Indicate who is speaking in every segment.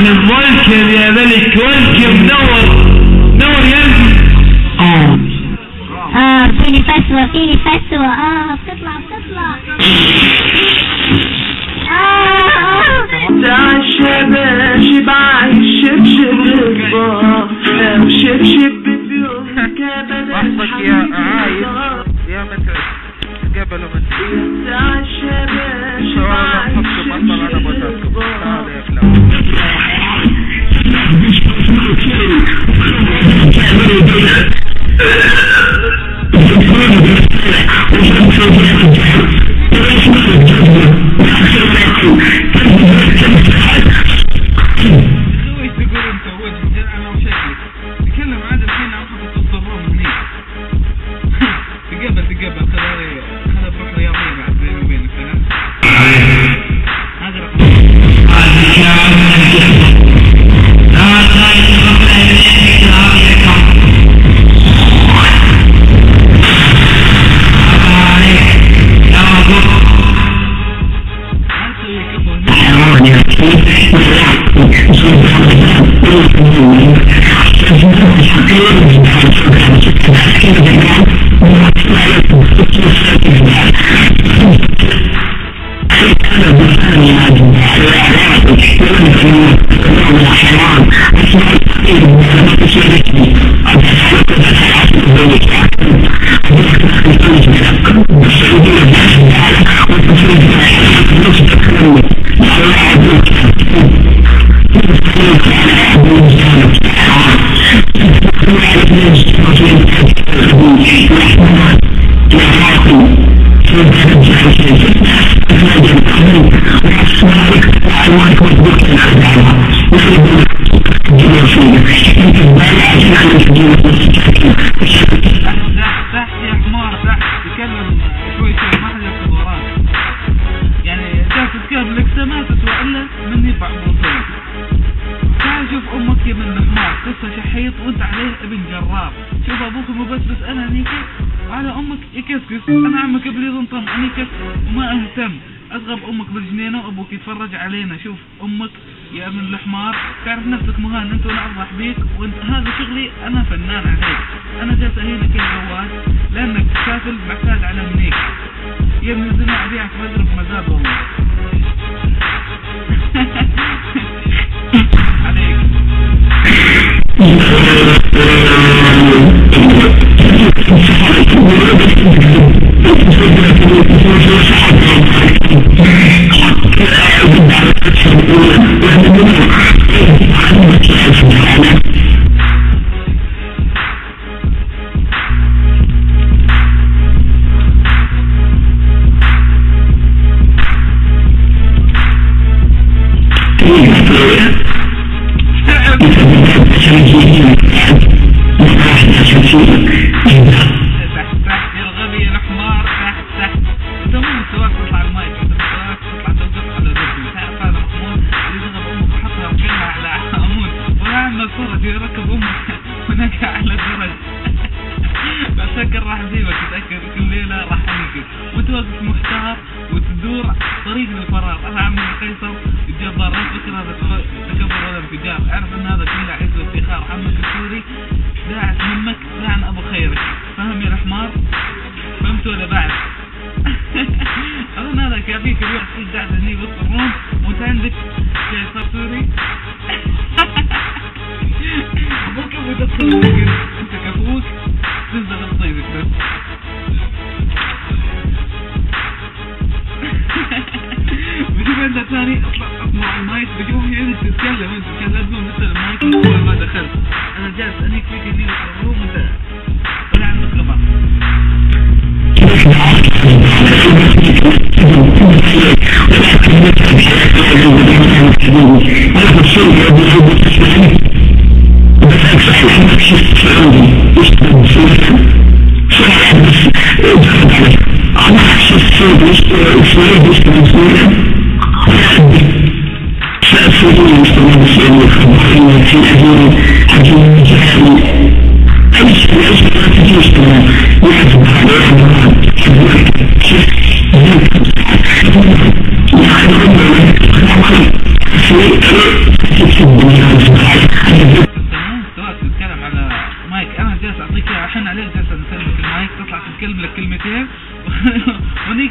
Speaker 1: الفولكم يا ملك ولكم نور يلزم.
Speaker 2: فيني فسوة بتطلع
Speaker 3: تعال شباشب عايش شبشب وشبشب بفيوم كبل
Speaker 4: وحظك يا عايش يا متعب قبل ومتعب
Speaker 3: تعال شباشب عايش شبشب
Speaker 4: يتفرج علينا. شوف امك يا ابن الحمار، تعرف نفسك مهان انت وانا افرح بيك، وانت هذا شغلي انا فنان عليك. انا جالس اهينك يا جواد لانك سافل معتاد على منيك يا ابن الزنا، ابيعك واضرب مزاد والله عليك.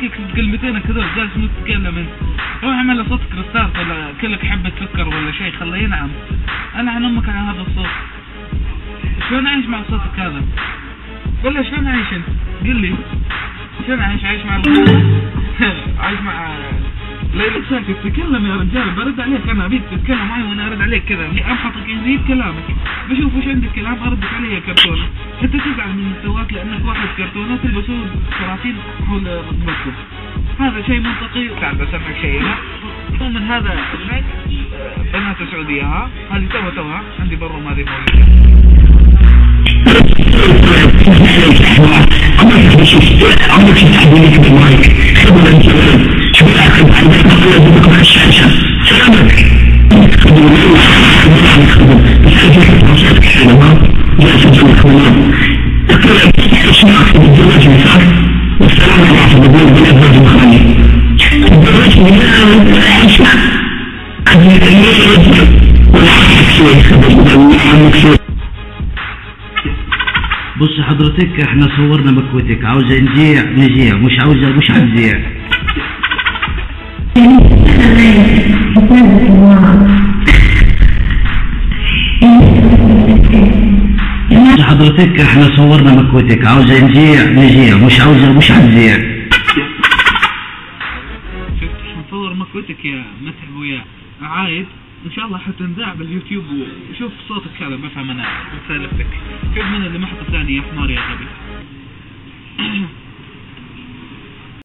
Speaker 4: فيك كلمتين كذا جالس متكلم انت. روح اعمل صوتك ريستارت ولا كلك حبة سكر ولا شيء خليه ينعم. انا عن امك على هذا الصوت. شلون عايش مع صوتك هذا؟ ولا شلون عايش انت؟ قل لي شلون عايش مع عايش مع ليلى ساكت. تكلم يا رجال برد عليك، انا ابيك تتكلم معي وانا ارد عليك كذا، ابحثك يزيد كلامك، بشوف وش عندك كلام اردك عليه يا كرتونه. انت تزعل من مستواك لانك واحد كرتونه تلبسوا سراطيل حول رقبتكم، هذا شيء منطقي. تعال بسمعك شيء لا من هذا البيت بنات السعوديه، ها هذه توها عندي برا ما هذه موجوده.
Speaker 5: عمرك تستحملك بالمايك خبر انت شو تاخذ عندك على الشاشه سلامك بص حضرتك احنا صورنا مكوتك، عاوزة نجيع مش عاوزة مش هنجيع. حضرتك احنا صورنا مكوتك، عاوزة نجيع مش عاوزة مش هنجيع.
Speaker 4: شفت نصور مكوتك يا متعب ويا عايد ان شاء الله حتنذاع باليوتيوب. وشوف صوتك هذا بفهم انا سالفتك. شوف من اللي محط ثاني يا حمار يا غبي.